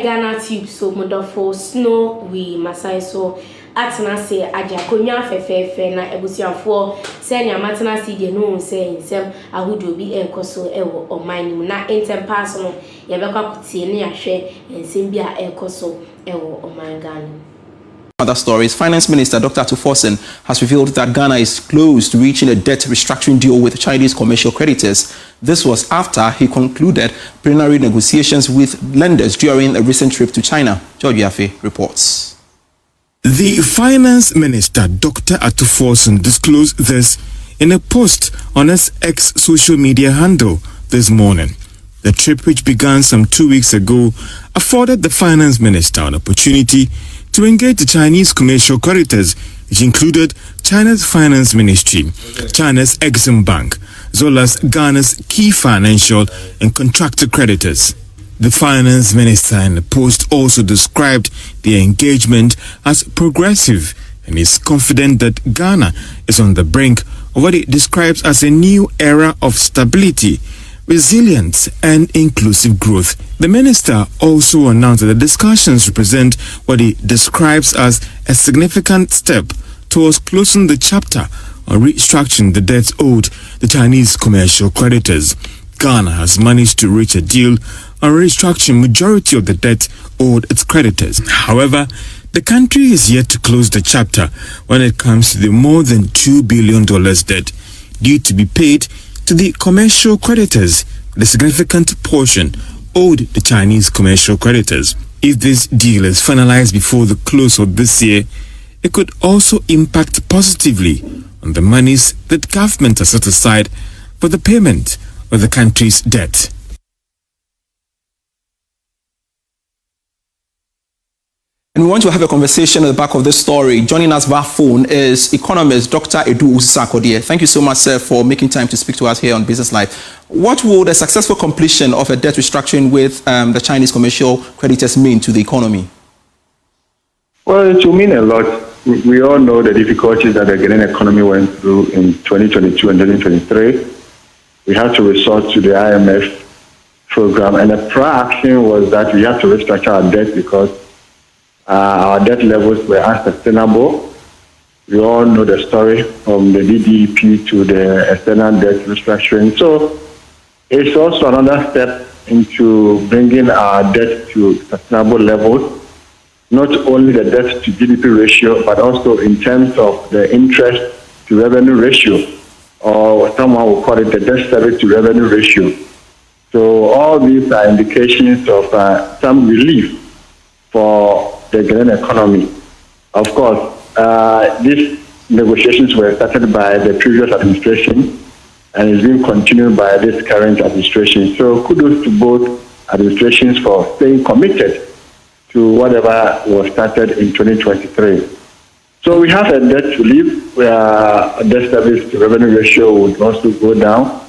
Ghanatube so modofo snow we masai so atena se ajakonya fefefe na ebusiafo se nya matena se de no se nsem ahodo bi enkoso ewo oman na entempass no ye bekwa kutie ne ahwe nsem bi a enkoso ewo oman Ghana. Other stories, Finance Minister Dr. Atuforsen has revealed that Ghana is close to reaching a debt restructuring deal with Chinese commercial creditors. This was after he concluded preliminary negotiations with lenders during a recent trip to China. George Yafe reports. The Finance Minister Dr. Atuforsen disclosed this in a post on his X social media handle this morning. The trip, which began some 2 weeks ago, afforded the Finance Minister an opportunity to engage the Chinese commercial creditors, which included China's Finance Ministry, China's Exim Bank, as well as Ghana's key financial and contractor creditors. The Finance Minister in the post also described the engagement as progressive and is confident that Ghana is on the brink of what it describes as a new era of stability, resilience and inclusive growth. The minister also announced that the discussions represent what he describes as a significant step towards closing the chapter on restructuring the debts owed the Chinese commercial creditors. Ghana has managed to reach a deal on restructuring majority of the debt owed its creditors. However, the country is yet to close the chapter when it comes to the more than $2 billion debt due to be paid to the commercial creditors, the significant portion owed the Chinese commercial creditors. If this deal is finalized before the close of this year, it could also impact positively on the monies that government has set aside for the payment of the country's debt. And we want to have a conversation at the back of this story. Joining us via phone is economist Dr. Edu Usakodie. Thank you so much, sir, for making time to speak to us here on Business Live. What would a successful completion of a debt restructuring with the Chinese commercial creditors mean to the economy? Well, it will mean a lot. We all know the difficulties that the Ghanaian economy went through in 2022 and 2023. We had to resort to the IMF program, and the prior action was that we had to restructure our debt because our debt levels were unsustainable. We all know the story from the DDP to the external debt restructuring. So it's also another step into bringing our debt to sustainable levels, not only the debt to GDP ratio, but also in terms of the interest to revenue ratio, or someone will call it the debt service to revenue ratio. So all these are indications of some relief for the Ghanaian economy. Of course, these negotiations were started by the previous administration and is being continued by this current administration. So kudos to both administrations for staying committed to whatever was started in 2023. So we have a debt relief where debt service to revenue ratio would also go down.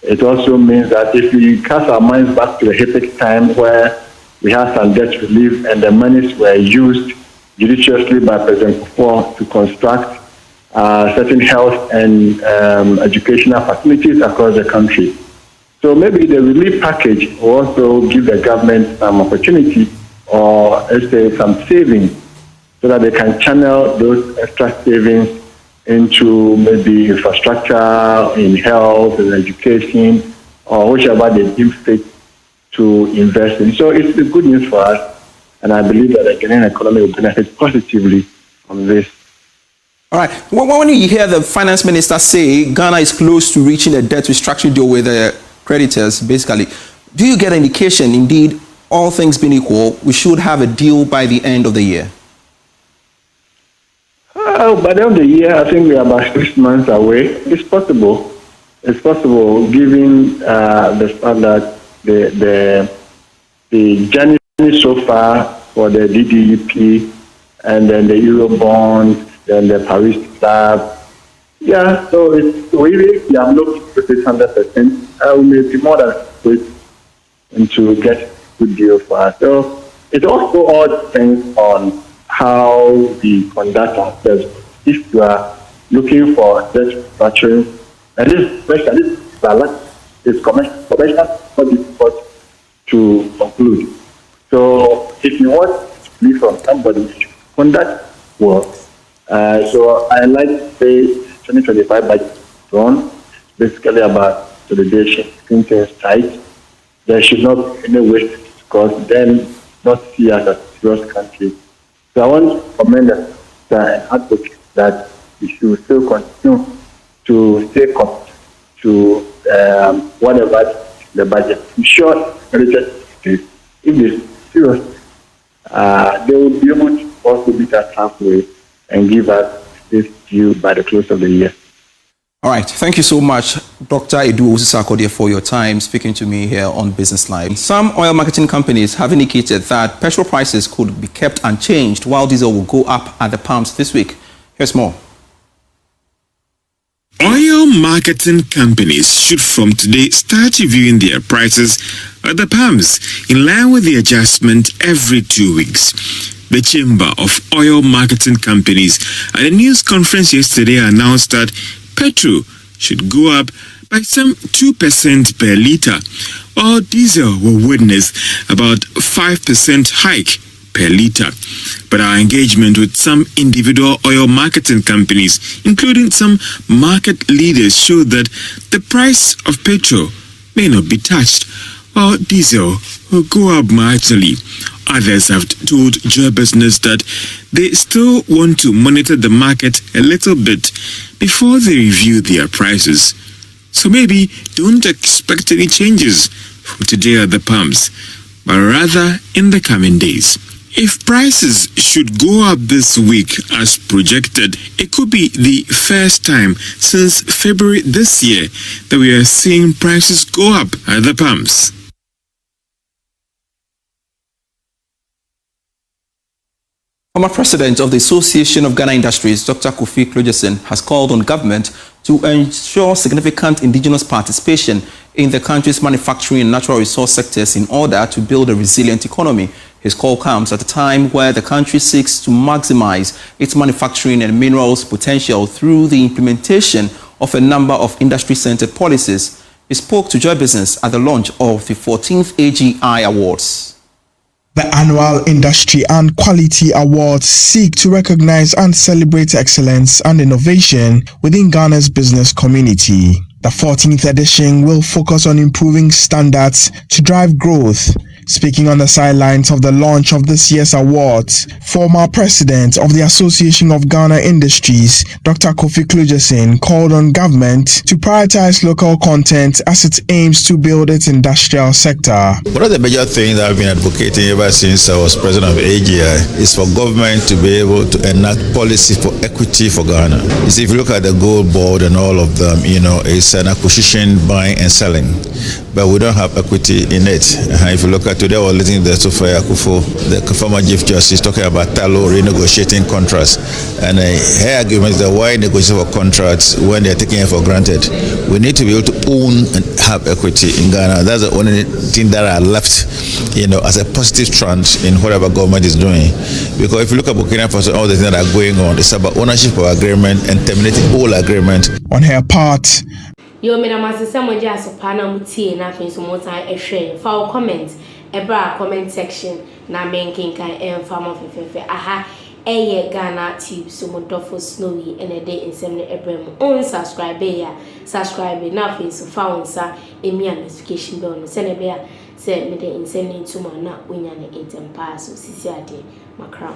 It also means that if we cast our minds back to the hectic time where we had some debt relief and the monies were used judiciously by President Kufuor to construct certain health and educational facilities across the country. So maybe the relief package will also give the government some opportunity, or let's say some savings, so that they can channel those extra savings into maybe infrastructure in health and education, or whichever they deem fit to invest in. So it's good news for us, and I believe that the Ghanaian economy will benefit positively from this. All right. When you hear the finance minister say Ghana is close to reaching a debt restructuring deal with the creditors, basically, do you get an indication, indeed, all things being equal, we should have a deal by the end of the year? By the end of the year, I think we are about 6 months away. It's possible. It's possible, given the fact that the journey so far for the DDP and then the Eurobond, then the Paris Club. Yeah, so we have looked at it 100%. We may be more than good and to get a good deal for us. So it also all depends on how we conduct ourselves. If you are looking for debt restructuring, and this commercial, not difficult to conclude. So if you want to flee from somebody, you should conduct well. So I like to say 2025 budget done, basically about solidarity, keeping things tight. There should not be any waste because then not see us as a serious country. So I want to commend the advocate that we should still continue to stay committed to whatever the budget. I'm sure if they're serious, they will be able to also beat us halfway and give us this due by the close of the year. All right. Thank you so much, Dr. Edu Sarkodie, for your time speaking to me here on Business Live. Some oil marketing companies have indicated that petrol prices could be kept unchanged while diesel will go up at the pumps this week. Here's more. Oil marketing companies should from today start reviewing their prices at the pumps in line with the adjustment every 2 weeks. The Chamber of Oil Marketing Companies at a news conference yesterday announced that petrol should go up by some 2% per litre, while diesel will witness about 5% hike per litre. But our engagement with some individual oil marketing companies, including some market leaders, showed that the price of petrol may not be touched, while diesel will go up marginally. Others have told Joy Business that they still want to monitor the market a little bit before they review their prices. So maybe don't expect any changes from today at the pumps, but rather in the coming days. If prices should go up this week as projected, it could be the first time since February this year that we are seeing prices go up at the pumps. Former President of the Association of Ghana Industries, Dr. Kofi Klojesin, has called on government to ensure significant indigenous participation in the country's manufacturing and natural resource sectors in order to build a resilient economy. His call comes at a time where the country seeks to maximize its manufacturing and minerals potential through the implementation of a number of industry-centered policies. He spoke to Joy Business at the launch of the 14th AGI Awards. The annual Industry and Quality Awards seek to recognize and celebrate excellence and innovation within Ghana's business community. The 14th edition will focus on improving standards to drive growth. Speaking on the sidelines of the launch of this year's awards, former president of the Association of Ghana Industries, Dr. Kofi Klojesin, called on government to prioritize local content as it aims to build its industrial sector. One of the major things that I've been advocating ever since I was president of AGI is for government to be able to enact policy for equity for Ghana. You see, if you look at the gold board and all of them, it's an acquisition, buying and selling, but we don't have equity in it. If you look at today, we're listening to the Sofia Akufo, the former Chief Justice, talking about Talo renegotiating contracts, and her argument is that why negotiate for contracts when they're taking it for granted? We need to be able to own and have equity in Ghana. That's the only thing that are left, as a positive trend in whatever government is doing. Because if you look at Burkina Faso, all the things that are going on, it's about ownership of agreement and terminating all agreement. On her part, Yo me na masese moja asopana mutie na afin so motan ehwe fa comment ebra comment section na menkinkan emfama fefefe aha eye Ghanatube so modofo snowy ene de ensem ne ebrem on subscribe na afin so fa onsa emi notification bell no se ne be a se me de ensem ne tuma na onya ne intem pa so sisi ade makram.